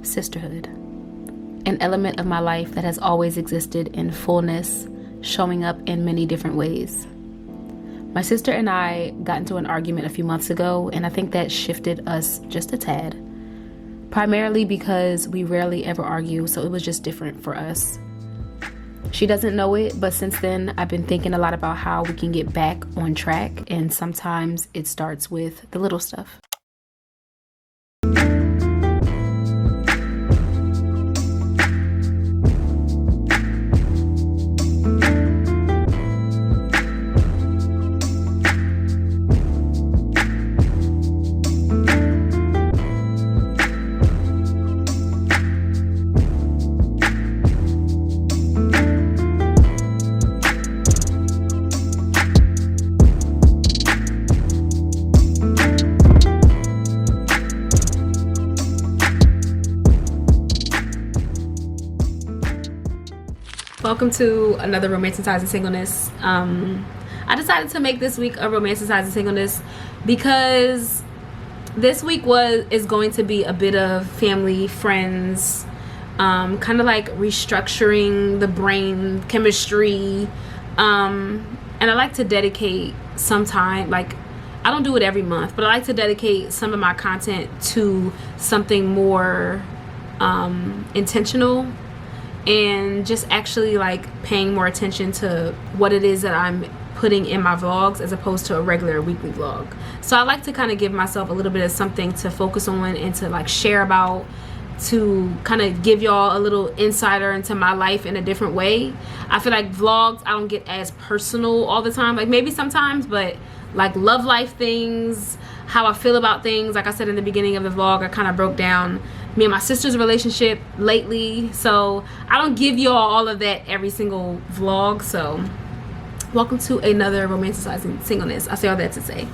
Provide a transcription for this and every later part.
Sisterhood, an element of my life that has always existed in fullness, showing up in many different ways. My sister and I got into an argument a few months ago, and I think that shifted us just a tad. Primarily because we rarely ever argue, so it was just different for us. She doesn't know it, but since then, I've been thinking a lot about how we can get back on track, and sometimes it starts with the little stuff. Welcome to another Romanticizing Singleness. I decided to make this week a Romanticizing Singleness because this week is going to be a bit of family, friends, kind of like restructuring the brain chemistry. And I like to dedicate some time, like I don't do it every month, but I like to dedicate some of my content to something more intentional, and just actually like paying more attention to what it is that I'm putting in my vlogs as opposed to a regular weekly vlog. So I like to kind of give myself a little bit of something to focus on and to like share about, to kind of give y'all a little insider into my life in a different way. I feel like vlogs, I don't get as personal all the time, like maybe sometimes, but like love life things, how I feel about things, like I said in the beginning of the vlog, I kind of broke down me and my sister's relationship lately, so I don't give y'all all of that every single vlog. So welcome to another Romanticizing Singleness. I say all that to say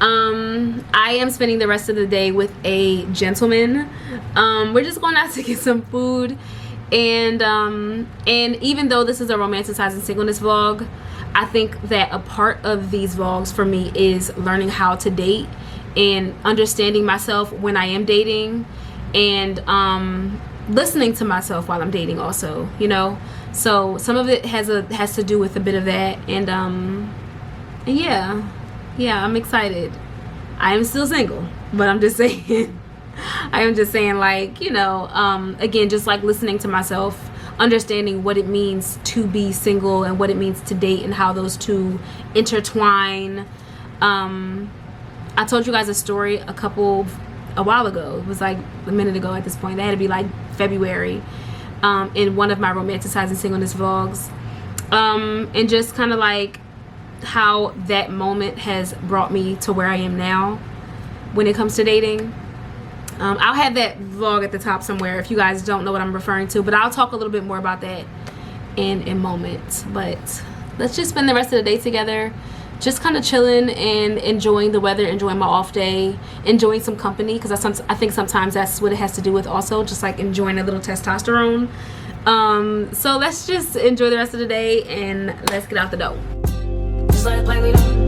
I am spending the rest of the day with a gentleman. We're just going out to get some food, and even though this is a Romanticizing Singleness vlog, I think that a part of these vlogs for me is learning how to date and understanding myself when I am dating, and listening to myself while I'm dating also, you know. So some of it has to do with a bit of that, and yeah, I'm excited. I am still single, but I'm just saying I am just saying, like, you know, again, just like listening to myself, understanding what it means to be single and what it means to date and how those two intertwine. I told you guys a story a while ago. It was like a minute ago at this point. That had to be like February, in one of my Romanticizing Singleness vlogs, and just kind of like how that moment has brought me to where I am now when it comes to dating. I'll have that vlog at the top somewhere if you guys don't know what I'm referring to, but I'll talk a little bit more about that in a moment. But let's just spend the rest of the day together, just kind of chilling and enjoying the weather, enjoying my off day, enjoying some company, because I think sometimes that's what it has to do with also, just like enjoying a little testosterone. So let's just enjoy the rest of the day and let's get out the door. Just let it play with them.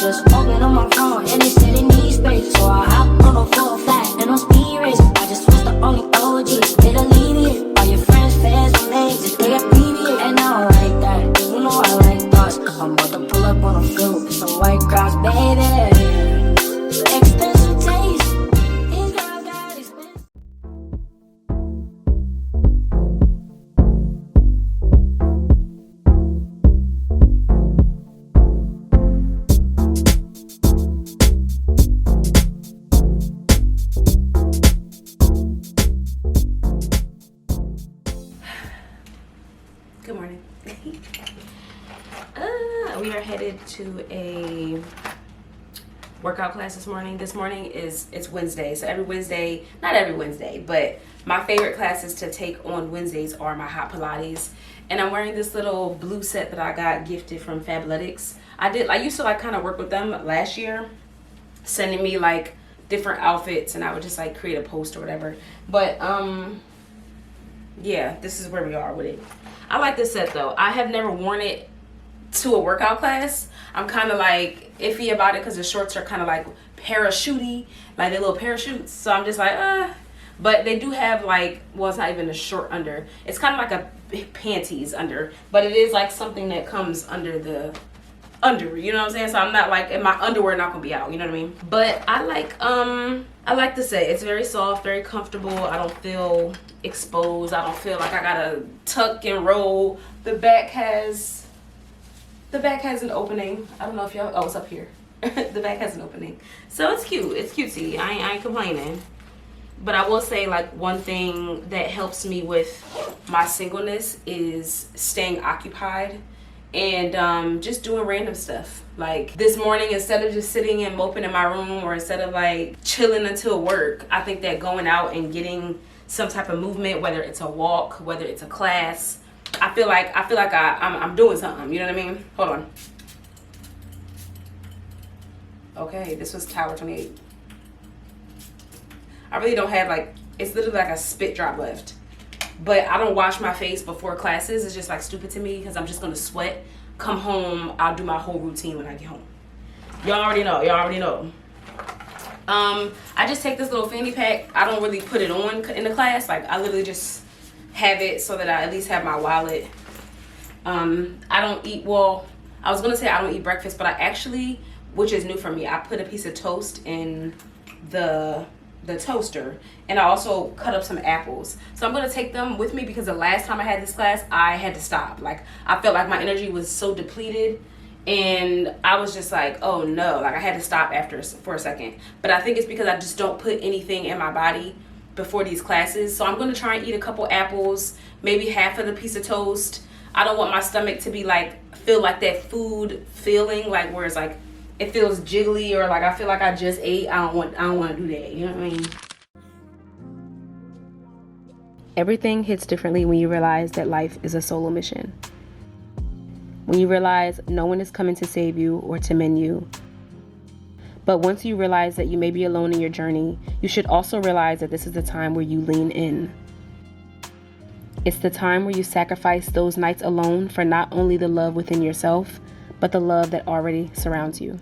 Just open on my phone and it said it needs space, so I hop on a full flat and on speed race. I just was the only OG, did alleviate. All your friends, fans, my names, just they abbreviate. And I don't like that, you know I like thoughts. I'm about to pull up on a field with some white cross, baby. Expensive taste, things that I got expensive. Good morning. We are headed to a workout class this morning. This morning it's Wednesday, so not every Wednesday, but my favorite classes to take on Wednesdays are my hot Pilates. And I'm wearing this little blue set that I got gifted from Fabletics. I used to like kind of work with them last year, sending me like different outfits, and I would just like create a post or whatever. But yeah, this is where we are with it. I like this set though. I have never worn it to a workout class. I'm kind of like iffy about it because the shorts are kind of like parachutey, like they're little parachutes. So I'm just like, but they do have like, well, it's not even a short under. It's kind of like a big panties under, but it is like something that comes under the under, you know what I'm saying? So I'm not like, and my underwear not gonna be out, you know what I mean? But I like to say it's very soft, very comfortable. I don't feel exposed. I don't feel like I gotta tuck and roll. The back has an opening. I don't know if y'all, oh, it's up here. The back has an opening. So it's cute. It's cutesy. I ain't complaining. But I will say, like, one thing that helps me with my singleness is staying occupied and just doing random stuff. Like this morning, instead of just sitting and moping in my room, or instead of like chilling until work, I think that going out and getting some type of movement, whether it's a walk, whether it's a class, I feel like I'm doing something, you know what I mean? Hold on. Okay, this was Tower 28. I really don't have like, it's literally like a spit drop left. But I don't wash my face before classes. It's just like stupid to me because I'm just gonna sweat. Come home, I'll do my whole routine when I get home. Y'all already know. I just take this little fanny pack. I don't really put it on in the class. Like I literally just have it so that I at least have my wallet. I don't eat, well, I was gonna say I don't eat breakfast, but I actually, which is new for me, I put a piece of toast in the toaster, and I also cut up some apples. So I'm gonna take them with me because the last time I had this class, I had to stop. Like I felt like my energy was so depleted, and I was just like, oh no, like I had to stop for a second. But I think it's because I just don't put anything in my body before these classes. So I'm gonna try and eat a couple apples, maybe half of the piece of toast. I don't want my stomach to be like, feel like that food feeling, like where it's like it feels jiggly, or like I feel like I just ate. I don't want to do that, you know what I mean? Everything hits differently when you realize that life is a solo mission. When you realize no one is coming to save you or to mend you. But once you realize that you may be alone in your journey, you should also realize that this is the time where you lean in. It's the time where you sacrifice those nights alone for not only the love within yourself, but the love that already surrounds you.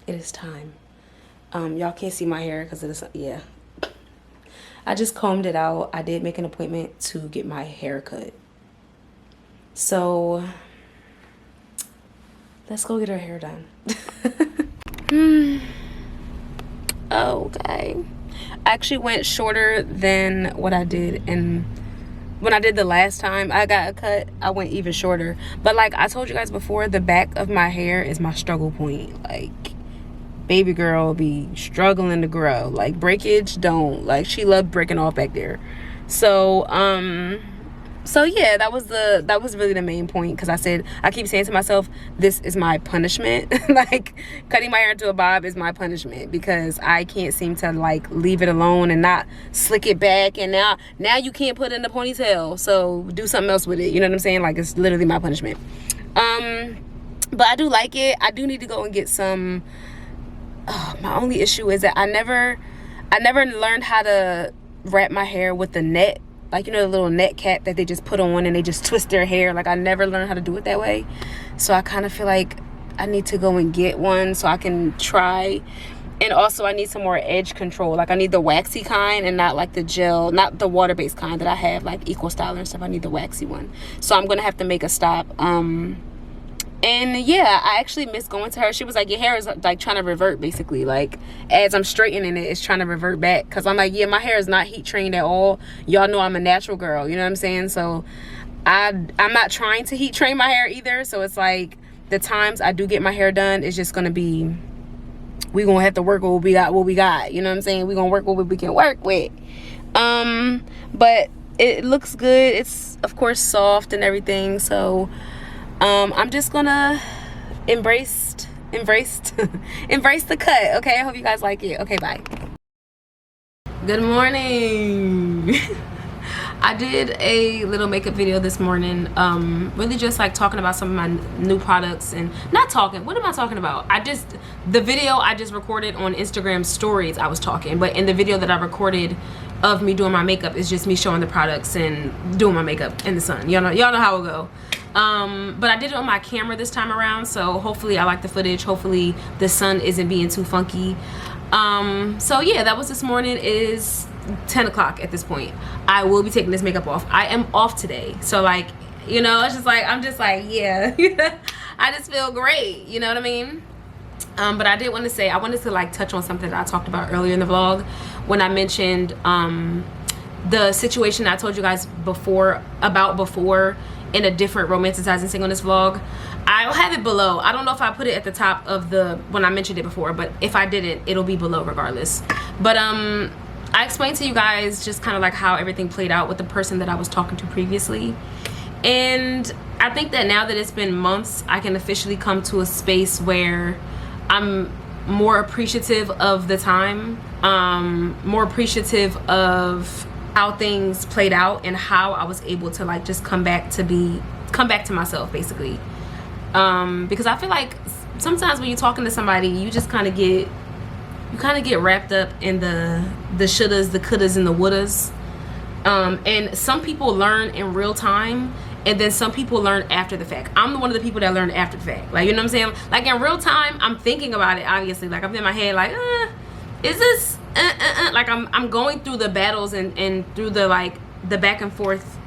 It is time. Y'all can't see my hair because it is, yeah. I just combed it out. I did make an appointment to get my hair cut. So let's go get her hair done. Okay. I actually went shorter than what I did, and when I did the last time I got a cut, I went even shorter. But like I told you guys before, the back of my hair is my struggle point. Like baby girl be struggling to grow. Like breakage don't, like she loved breaking off back there. So yeah, that was really the main point, because I keep saying to myself, this is my punishment. Like cutting my hair into a bob is my punishment, because I can't seem to like leave it alone and not slick it back, and now you can't put it in a ponytail, so do something else with it, you know what I'm saying? Like it's literally my punishment. But I do like it. I do need to go and get some. My only issue is that I never learned how to wrap my hair with the net. Like, you know, the little net cap that they just put on and they just twist their hair. Like, I never learned how to do it that way. So I kind of feel like I need to go and get one so I can try. And also I need some more edge control. Like I need the waxy kind and not like the gel, not the water-based kind that I have, like Equal Style and stuff. I need the waxy one. So I'm going to have to make a stop. And yeah, I actually miss going to her. She was like, your hair is like trying to revert, basically. Like as I'm straightening it, it's trying to revert back. Because I'm like, yeah, my hair is not heat trained at all. Y'all know I'm a natural girl, you know what I'm saying? So I'm not trying to heat train my hair either. So it's like the times I do get my hair done, it's just going to be, we going to have to work with what we got. You know what I'm saying? we going to work with what we can work with. But it looks good. It's, of course, soft and everything. So I'm just gonna embrace the cut. Okay, I hope you guys like it. Okay, bye. Good morning. I did a little makeup video this morning, really just like talking about some of my new products, and not talking, what am I talking about? The video I just recorded on Instagram stories I was talking, but in the video that I recorded of me doing my makeup is just me showing the products and doing my makeup in the sun. Y'all know how it go. But I did it on my camera this time around, so hopefully I like the footage. Hopefully the sun isn't being too funky. So yeah, that was this morning. It is 10 o'clock at this point. I will be taking this makeup off. I am off today, so like, you know, it's just like, I'm just like, yeah. I just feel great, you know what I mean? But I did want to say, I wanted to like touch on something that I talked about earlier in the vlog when I mentioned the situation I told you guys before in a different Romanticizing Singleness vlog. I'll have it below. I don't know if I put it at the top of when I mentioned it before, but if I didn't, it'll be below regardless. But I explained to you guys just kind of like how everything played out with the person that I was talking to previously. And I think that now that it's been months, I can officially come to a space where I'm more appreciative of the time, more appreciative of how things played out and how I was able to like just come back to myself basically. Because I feel like sometimes when you're talking to somebody, you just kind of get wrapped up in the shouldas, the couldas, and the wouldas. And some people learn in real time, and then some people learn after the fact. I'm one of the people that learn after the fact. Like, you know what I'm saying? Like in real time, I'm thinking about it, obviously. Like I'm in my head like, is this like I'm going through the battles and through the like the back and forth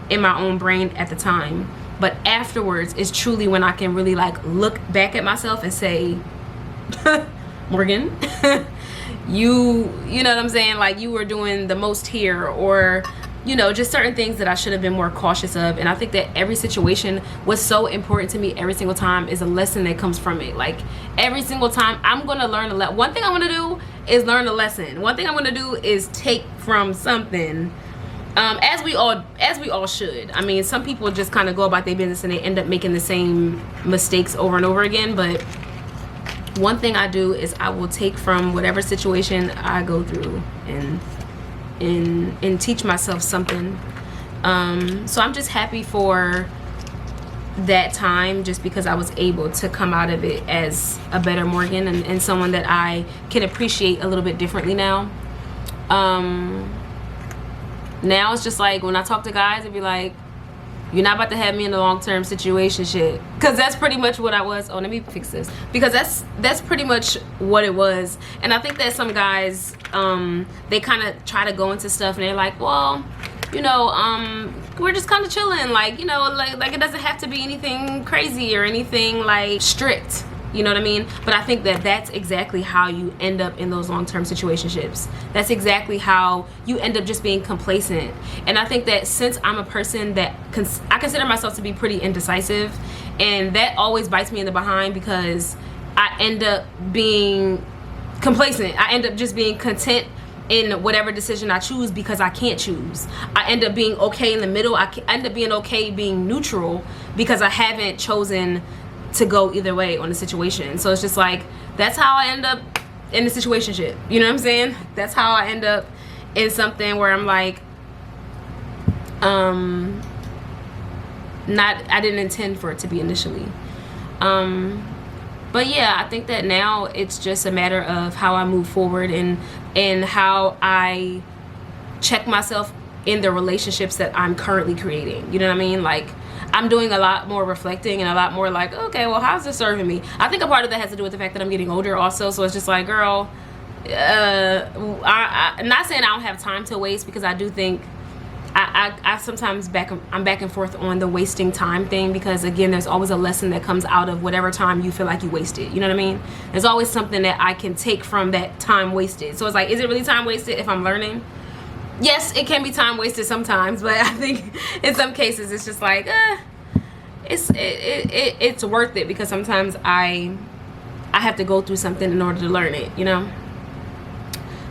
in my own brain at the time. But afterwards is truly when I can really like look back at myself and say, Morgan, you know what I'm saying? Like you were doing the most here, or you know, just certain things that I should have been more cautious of. And I think that every situation was so important to me every single time is a lesson that comes from it. Like every single time I'm gonna learn one thing I'm gonna do is learn a lesson. One thing I'm gonna do is take from something. As we all should. I mean, some people just kind of go about their business and they end up making the same mistakes over and over again. But one thing I do is I will take from whatever situation I go through and teach myself something. So I'm just happy for that time, just because I was able to come out of it as a better Morgan and someone that I can appreciate a little bit differently now. Now it's just like when I talk to guys, it'd be like, you're not about to have me in a long-term situation shit, because that's pretty much what I was. Oh, let me fix this, because that's pretty much what it was. And I think that some guys they kind of try to go into stuff and they're like, well, you know, we're just kind of chilling, like, you know, like it doesn't have to be anything crazy or anything like strict. You know what I mean? But I think that that's exactly how you end up in those long-term situationships. That's exactly how you end up just being complacent. And I think that since I'm a person that I consider myself to be pretty indecisive, and that always bites me in the behind, because I end up being complacent. I end up just being content in whatever decision I choose, because I can't choose. I end up being okay in the middle. I end up being okay being neutral, because I haven't chosen to go either way on the situation. So it's just like, that's how I end up in the situationship. You know what I'm saying? That's how I end up in something where I'm like, I didn't intend for it to be initially. But yeah, I think that now it's just a matter of how I move forward and how I check myself in the relationships that I'm currently creating. You know what I mean? Like, I'm doing a lot more reflecting and a lot more like, okay, well, how's this serving me? I think a part of that has to do with the fact that I'm getting older also. So it's just like, girl, I'm not saying I don't have time to waste, because I do think I sometimes I'm back and forth on the wasting time thing, because again, there's always a lesson that comes out of whatever time you feel like you wasted. You know what I mean? There's always something that I can take from that time wasted. So it's like, is it really time wasted if I'm learning? Yes, it can be time wasted sometimes, but I think in some cases it's just like, it's worth it, because sometimes I have to go through something in order to learn it, you know.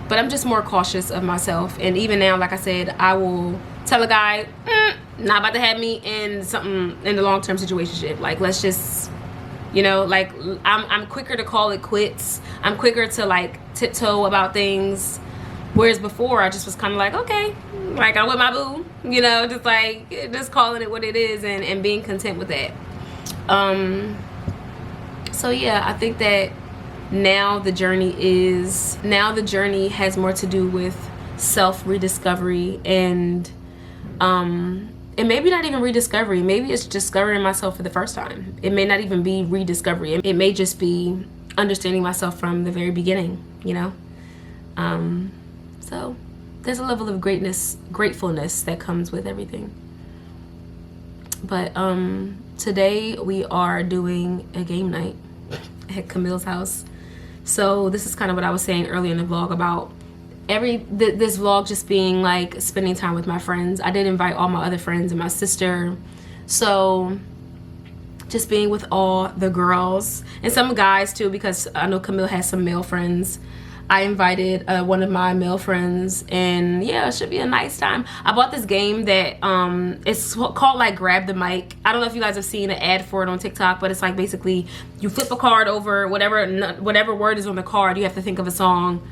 But I'm just more cautious of myself, and even now, like I said, I will tell a guy, not about to have me in something in the long-term situationship. Like, let's just, you know, like I'm quicker to call it quits. I'm quicker to like tiptoe about things. Whereas before I just was kind of like, okay, like I'm with my boo, you know, just calling it what it is and being content with that. So yeah, I think that now the journey has more to do with self rediscovery and maybe not even rediscovery. Maybe it's discovering myself for the first time. It may not even be rediscovery. It may just be understanding myself from the very beginning, you know. So there's a level of gratefulness that comes with everything. But today we are doing a game night at Camille's house. So this is kind of what I was saying earlier in the vlog about this vlog just being like spending time with my friends. I did invite all my other friends and my sister, so just being with all the girls and some guys too, because I know Camille has some male friends. I invited one of my male friends, and yeah, it should be a nice time. I bought this game that it's called like Grab the Mic. I don't know if you guys have seen an ad for it on TikTok, but it's like basically you flip a card over, whatever word is on the card, you have to think of a song.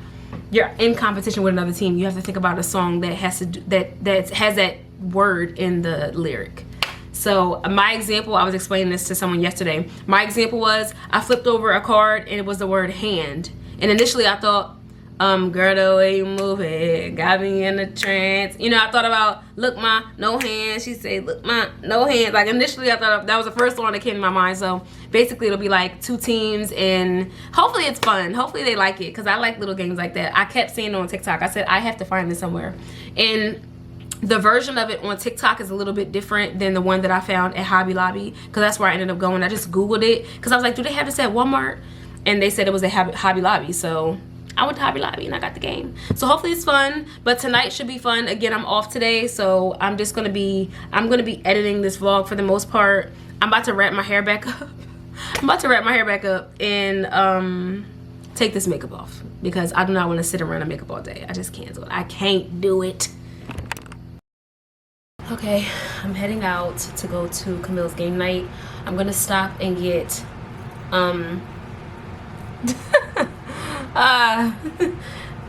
You're in competition with another team. You have to think about a song that has that has that word in the lyric. So my example, I was explaining this to someone yesterday. My example was I flipped over a card and it was the word hand. And initially I thought, girl, the way you move it got me in a trance. You know, I thought about, look, ma, no hands. She said, look, ma, no hands. Like initially I thought that was the first one that came to my mind. So basically it'll be like two teams, and hopefully it's fun. Hopefully they like it, because I like little games like that. I kept seeing it on TikTok. I said, I have to find this somewhere. And the version of it on TikTok is a little bit different than the one that I found at Hobby Lobby, because that's where I ended up going. I just Googled it because I was like, do they have this at Walmart? And they said it was at Hobby Lobby. So I went to Hobby Lobby and I got the game. So hopefully it's fun, but tonight should be fun. Again, I'm off today, so I'm gonna be editing this vlog for the most part. I'm about to wrap my hair back up. I'm about to wrap my hair back up and take this makeup off, because I do not want to sit around and makeup all day. I just can't do it. I can't do it. Okay, I'm heading out to go to Camille's game night. I'm gonna stop and get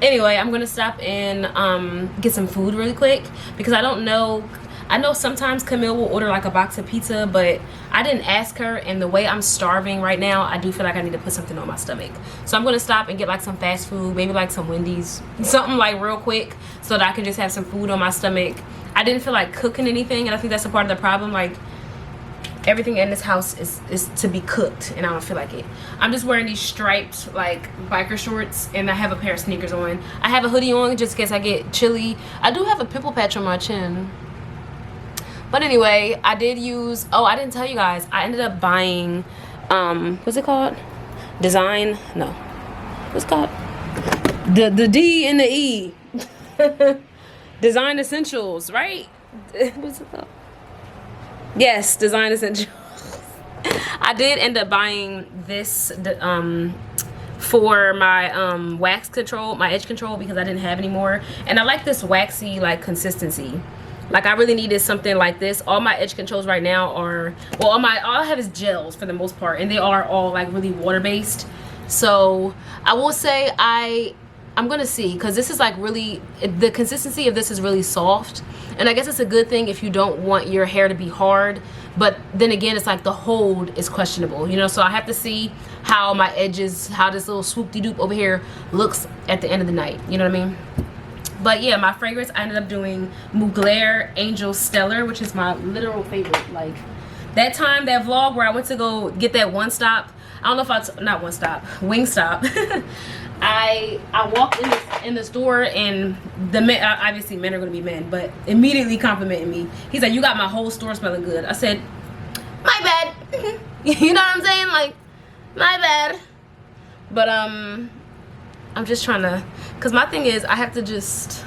anyway, I'm gonna stop and get some food really quick, because I know sometimes Camille will order like a box of pizza, but I didn't ask her, and the way I'm starving right now, I do feel like I need to put something on my stomach. So I'm gonna stop and get like some fast food, maybe like some Wendy's, something like real quick, so that I can just have some food on my stomach. I didn't feel like cooking anything, and I think that's a part of the problem. Like, everything in this house is to be cooked, and I don't feel like it. I'm just wearing these striped like biker shorts, and I have a pair of sneakers on. I have a hoodie on just in case I get chilly. I do have a pimple patch on my chin. But anyway, I did use, oh, I didn't tell you guys, I ended up buying what's it called? Design? No. What's it called? The D and the E. Design Essentials, right? What's it called? Yes, Design Essentials. I did end up buying this for my wax control, my edge control, because I didn't have any more. And I like this waxy like consistency. Like, I really needed something like this. All my edge controls right now are, well, all I have is gels for the most part, and they are all like really water based. So I will say I'm gonna see, because this is like really, the consistency of this is really soft, and I guess it's a good thing if you don't want your hair to be hard, but then again, it's like the hold is questionable, you know. So I have to see how my edges, how this little swoop-de-doop over here looks at the end of the night, you know what I mean? But yeah, my fragrance, I ended up doing Mugler Angel Stellar, which is my literal favorite. Like, that time, that vlog where I went to go get that one stop, I don't know if not one stop, wing stop. I walked in the store, and the men, obviously men are gonna be men, but immediately complimenting me. He's like, you got my whole store smelling good. I said, my bad. You know what I'm saying? Like, my bad. But I'm just trying to, because my thing is, I have to just,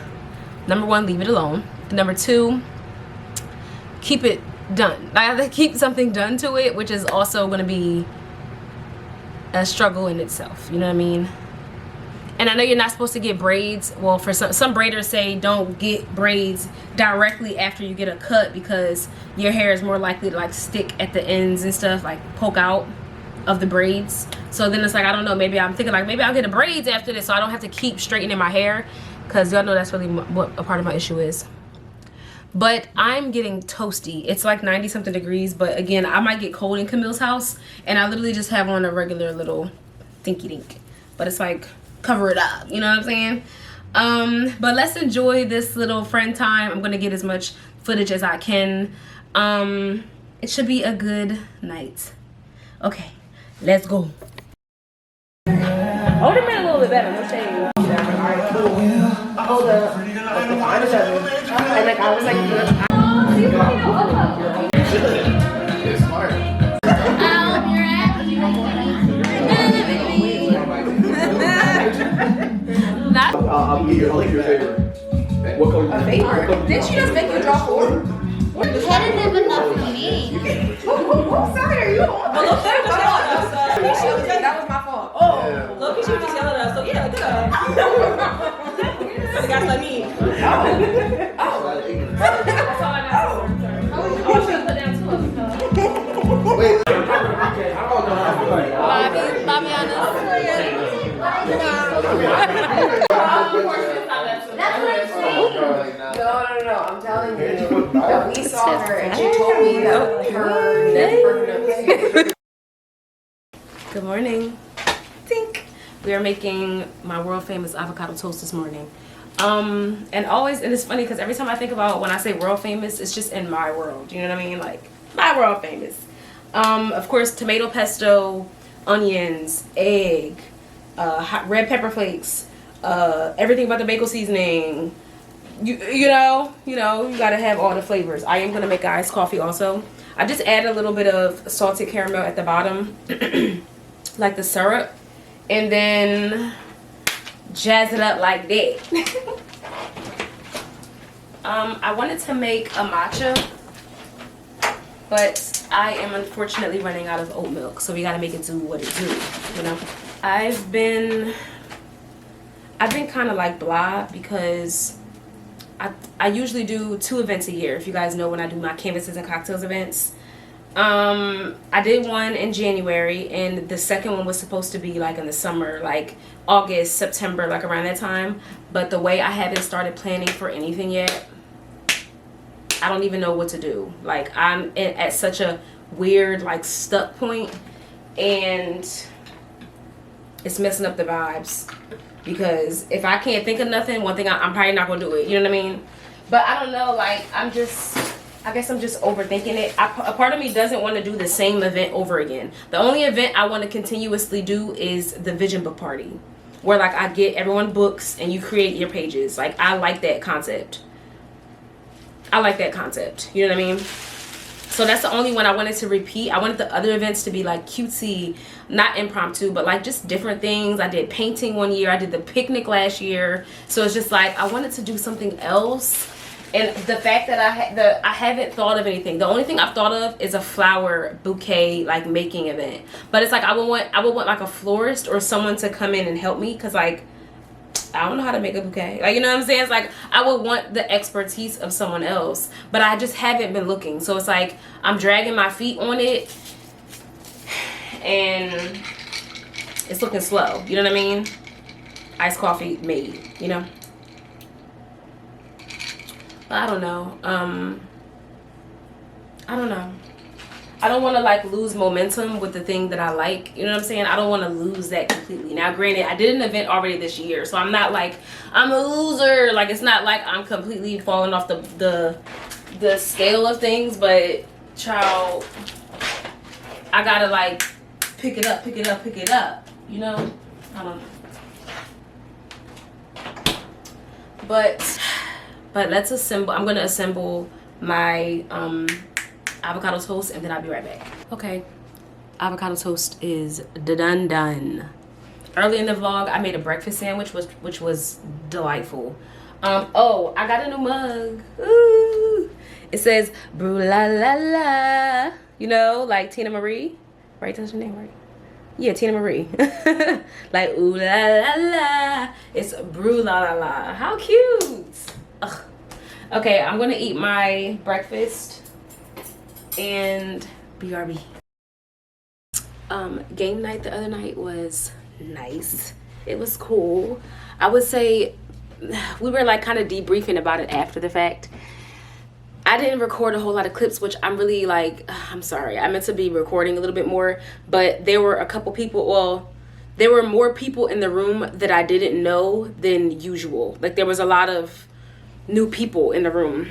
number one, leave it alone. Number two, keep it done. I have to keep something done to it, which is also going to be a struggle in itself. You know what I mean? And I know you're not supposed to get braids. Well, for some braiders say don't get braids directly after you get a cut, because your hair is more likely to like stick at the ends and stuff, like poke out of the braids. So then it's like, I don't know, maybe I'm thinking like, maybe I'll get the braids after this, so I don't have to keep straightening my hair, because y'all know that's really what a part of my issue is. But I'm getting toasty. It's like 90 something degrees, but again, I might get cold in Camille's house, and I literally just have on a regular little thinky dink, but it's like cover it up, you know what I'm saying? But let's enjoy this little friend time. I'm gonna get as much footage as I can. It should be a good night. Okay, let's go. Hold the man a little bit better, no shade. Alright, cool. Hold up. And like I was like, It's smart. I'll give your favorite. What color? A favorite? Didn't she just make you draw 4? Competitive enough for me. Sorry, are you on? Well, look, that That was my fault. Oh, yeah. look, she was just yelling at us. So yeah, good. The guys like me. That's all I got. I want you to put down 2 of them. Wait. Bobby on No. I'm telling you that we saw her and she told me that her Good morning. Tink. We are making my world famous avocado toast this morning. And it's funny because every time I think about when I say world famous, it's just in my world. You know what I mean? Like my world famous. Of course, tomato pesto, onions, egg, hot red pepper flakes, everything about the bagel seasoning. You know, you gotta have all the flavors. I am gonna make iced coffee also. I just add a little bit of salted caramel at the bottom, like the syrup, and then jazz it up like that. I wanted to make a matcha, but I am unfortunately running out of oat milk, so we gotta make it do what it do, you know. I've been kind of like blah because I usually do 2 events a year. If you guys know, when I do my canvases and cocktails events, I did one in January, and the second one was supposed to be like in the summer, like August, September, like around that time. But the way I haven't started planning for anything yet, I don't even know what to do. Like I'm at such a weird like stuck point, and it's messing up the vibes. Because if I can't think of nothing, one thing I'm probably not gonna do it. You know what I mean? But I don't know. Like I guess I'm just overthinking it. A part of me doesn't want to do the same event over again. The only event I want to continuously do is the vision book party, where like I get everyone books and you create your pages. Like I like that concept. You know what I mean? So that's the only one I wanted to repeat. I wanted the other events to be like cutesy, not impromptu, but like just different things. I did painting one year. I did the picnic last year. So it's just like I wanted to do something else. And the fact that I haven't thought of anything. The only thing I've thought of is a flower bouquet like making event. But it's like I would want like a florist or someone to come in and help me, because like I don't know how to make a bouquet. Like, you know what I'm saying? It's like I would want the expertise of someone else, but I just haven't been looking. So it's like I'm dragging my feet on it, and it's looking slow. You know what I mean? Iced coffee made, you know? But I don't know. I don't know. I don't want to like lose momentum with the thing that I like. You know what I'm saying? I don't want to lose that completely. Now, granted, I did an event already this year, so I'm not like I'm a loser. Like it's not like I'm completely falling off the scale of things. But child, I gotta like pick it up. You know? I don't know. But let's assemble. I'm gonna assemble my avocado toast, and then I'll be right back. Okay, avocado toast is done. Early in the vlog, I made a breakfast sandwich, which was delightful. Oh, I got a new mug. Ooh. It says brew la la la. You know, like Tina Marie, right? That's her name, right? Yeah, Tina Marie. Like ooh la la la. It's brew la la la. How cute. Ugh. Okay, I'm gonna eat my breakfast and BRB. Game night the other night was nice. It was cool. I would say we were like kind of debriefing about it after the fact. I didn't record a whole lot of clips, which I'm really like, I'm sorry. I meant to be recording a little bit more, but there were a couple people, well, there were more people in the room that I didn't know than usual. Like there was a lot of new people in the room.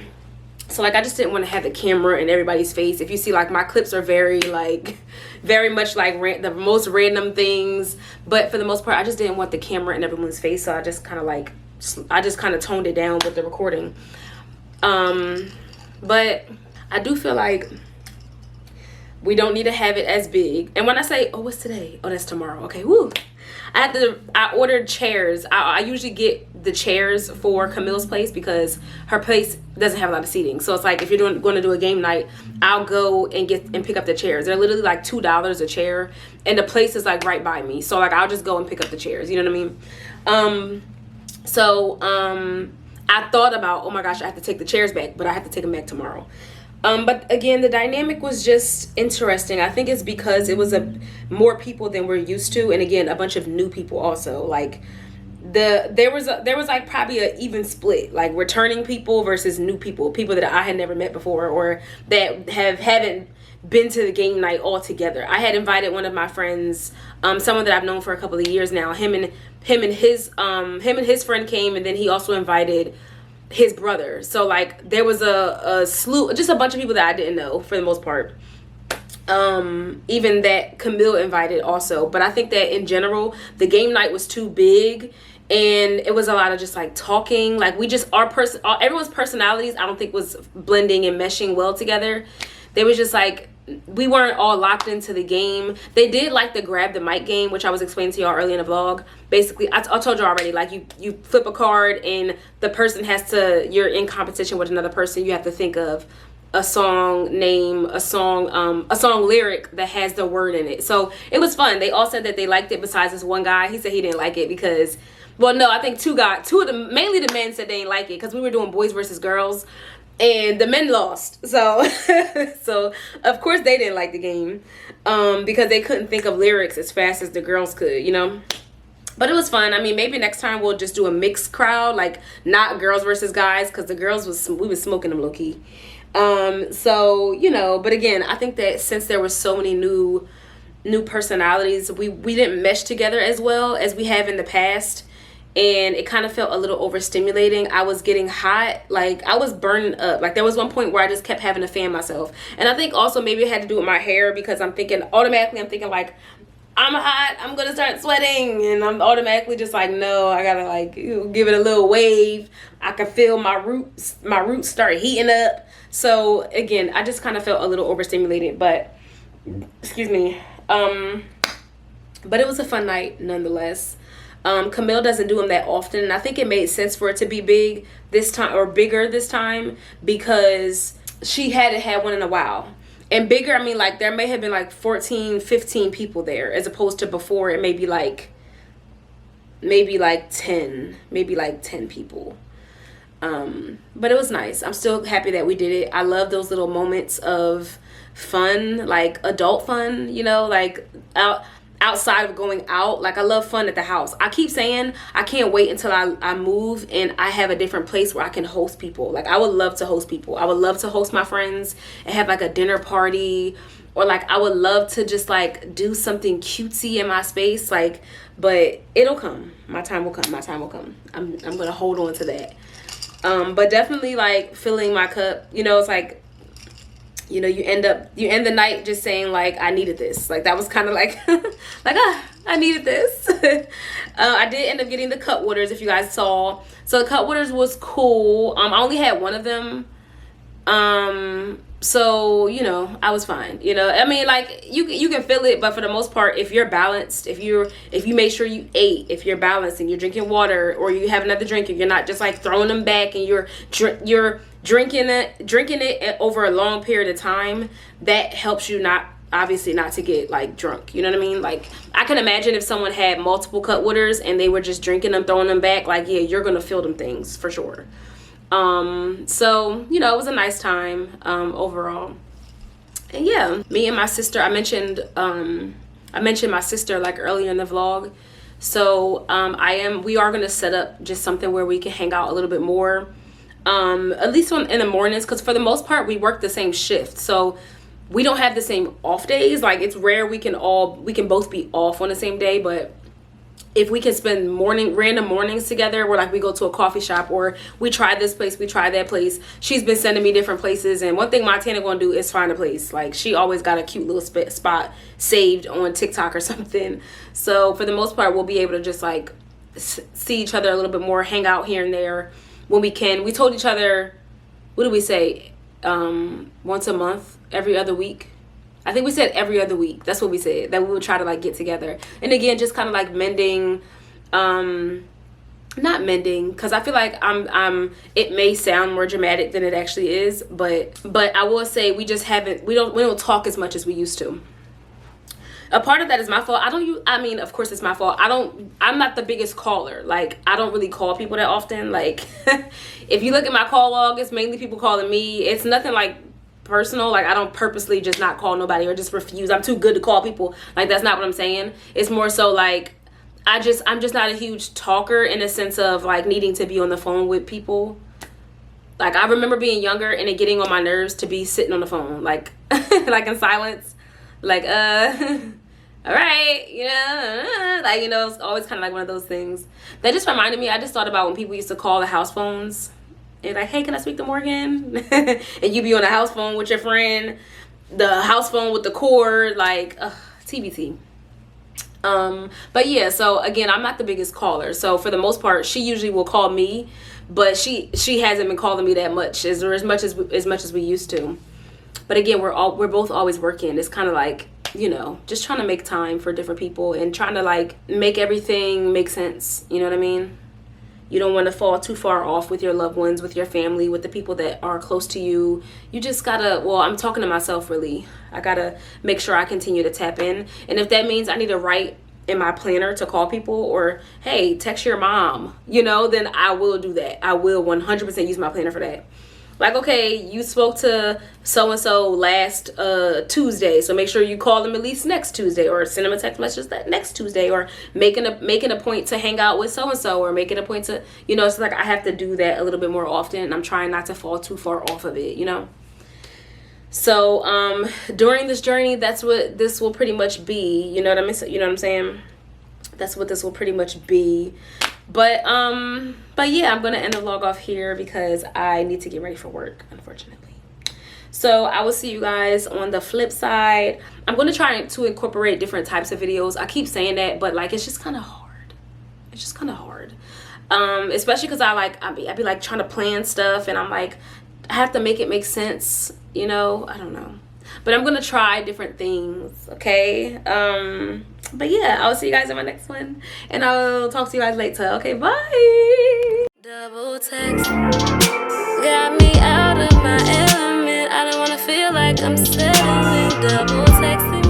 So like I just didn't want to have the camera in everybody's face. If you see, like my clips are very much like the most random things, but for the most part I just didn't want the camera in everyone's face, so I just kind of toned it down with the recording. But I do feel like we don't need to have it as big. And when I say, oh, what's today? Oh, that's tomorrow. Okay, woo. I ordered chairs. I usually get the chairs for Camille's place because her place doesn't have a lot of seating. So it's like if you're going to do a game night, I'll go and pick up the chairs. They're literally like $2 a chair, and the place is like right by me. So like I'll just go and pick up the chairs. You know what I mean? I thought about, oh my gosh, I have to take the chairs back, but I have to take them back tomorrow. But again, the dynamic was just interesting. I think it's because it was more people than we're used to, and again, a bunch of new people also. Like there was like probably an even split, like returning people versus new people that I had never met before or that haven't been to the game night all together. I had invited one of my friends, someone that I've known for a couple of years now. Him and his friend came, and then he also invited his brother. So like there was a slew, just a bunch of people that I didn't know for the most part. Even that Camille invited also. But I think that in general, the game night was too big, and it was a lot of just like talking. Like everyone's personalities I don't think was blending and meshing well together. They was just like, we weren't all locked into the game. They did like the grab the mic game, which I was explaining to y'all earlier in the vlog. Basically, I told you already, like you flip a card and the person you're in competition with another person. You have to think of a song name, a song lyric that has the word in it. So it was fun. They all said that they liked it besides this one guy. He said he didn't like it because, well, no, I think mainly the men said they didn't like it because we were doing boys versus girls. And the men lost, so of course they didn't like the game, because they couldn't think of lyrics as fast as the girls could, you know. But it was fun. I mean, maybe next time we'll just do a mixed crowd, like not girls versus guys, because the girls we was smoking them low key. So you know, but again, I think that since there were so many new personalities, we didn't mesh together as well as we have in the past. And it kind of felt a little overstimulating. I was getting hot, like I was burning up. Like there was one point where I just kept having to fan myself. And I think also maybe it had to do with my hair, because I'm thinking like, I'm hot, I'm gonna start sweating, and I'm automatically just like, no, I gotta like give it a little wave. I can feel my roots start heating up. So again, I just kind of felt a little overstimulated, but excuse me. But it was a fun night nonetheless. Camille doesn't do them that often, and I think it made sense for it to be big this time, or bigger this time, because she hadn't had one in a while. And bigger, I mean, like there may have been like 14, 15 people there, as opposed to before it may be like maybe like 10 people. But it was nice. I'm still happy that we did it. I love those little moments of fun, like adult fun, you know, like outside of going out. Like I love fun at the house. I keep saying I can't wait until I move and I have a different place where I can host people. Like I would love to host people. I would love to host my friends and have like a dinner party, or like I would love to just like do something cutesy in my space. Like, but it'll come. My time will come. I'm gonna hold on to that. But definitely like filling my cup, you know. It's like, you know, you end the night just saying like, I needed this. Like that was kind of like I needed this. I did end up getting the cut waters, if you guys saw. So the cut waters was cool. I only had one of them. So, you know, I was fine. You know, I mean, like you can feel it, but for the most part, if you're balanced, if you make sure you ate, if you're balanced and you're drinking water, or you have another drink, and you're not just like throwing them back, and you're drinking it over a long period of time, that helps you not to get like drunk. You know what I mean? Like I can imagine if someone had multiple cut waters and they were just drinking them, throwing them back, like, yeah, you're gonna feel them things for sure. So, you know, it was a nice time overall. And yeah, me and my sister, I mentioned my sister like earlier in the vlog. So we are going to set up just something where we can hang out a little bit more, at least in the mornings, because for the most part we work the same shift, so we don't have the same off days. Like, it's rare we can both be off on the same day, but if we can spend random mornings together where like we go to a coffee shop, or we try this place, we try that place. She's been sending me different places, and one thing Montana gonna do is find a place. Like, she always got a cute little spot saved on TikTok or something. So for the most part, we'll be able to just like see each other a little bit more, hang out here and there when we can. We told each other, what did we say, once a month, every other week. I think we said every other week. That's what we said, that we would try to like get together. And again, just kind of like mending, not mending, because I feel like it may sound more dramatic than it actually is, but I will say we don't talk as much as we used to. A part of that is my fault. I mean, of course it's my fault. I'm not the biggest caller. Like, I don't really call people that often. Like, if you look at my call log, it's mainly people calling me. It's nothing like personal. Like, I don't purposely just not call nobody or just refuse. I'm too good to call people. Like, that's not what I'm saying. It's more so like I'm just not a huge talker in a sense of like needing to be on the phone with people. Like, I remember being younger and it getting on my nerves to be sitting on the phone, like like in silence, like all right, you know, like, you know, it's always kind of like one of those things. That just reminded me, I just thought about when people used to call the house phones. And like, hey, can I speak to Morgan? And you be on the house phone with your friend, the house phone with the cord, like, TBT. But yeah, so again, I'm not the biggest caller. So for the most part, she usually will call me, but she hasn't been calling me that much, as much as we used to. But again, we're both always working. It's kind of like, you know, just trying to make time for different people and trying to like make everything make sense. You know what I mean? You don't want to fall too far off with your loved ones, with your family, with the people that are close to you. You just gotta, well, I'm talking to myself really. I gotta make sure I continue to tap in. And if that means I need to write in my planner to call people, or, hey, text your mom, you know, then I will do that. I will 100% use my planner for that. Like, okay, you spoke to so-and-so last Tuesday, so make sure you call them at least next Tuesday, or send them a text message that next Tuesday, or making a point to hang out with so-and-so, or making a point to, you know, it's like I have to do that a little bit more often, and I'm trying not to fall too far off of it, you know? So during this journey, that's what this will pretty much be, you know what I mean? You know what I'm saying? That's what this will pretty much be. But yeah, I'm gonna end the vlog off here because I need to get ready for work, unfortunately. So I will see you guys on the flip side. I'm gonna try to incorporate different types of videos. I keep saying that, but like, it's just kind of hard. It's just kind of hard, especially because I be like trying to plan stuff, and I'm like, I have to make it make sense, you know? I don't know, but I'm gonna try different things, okay? But yeah, I'll see you guys in my next one, and I'll talk to you guys later. Okay, bye. Double text got me out of my element. I don't wanna feel like I'm settling. Double texting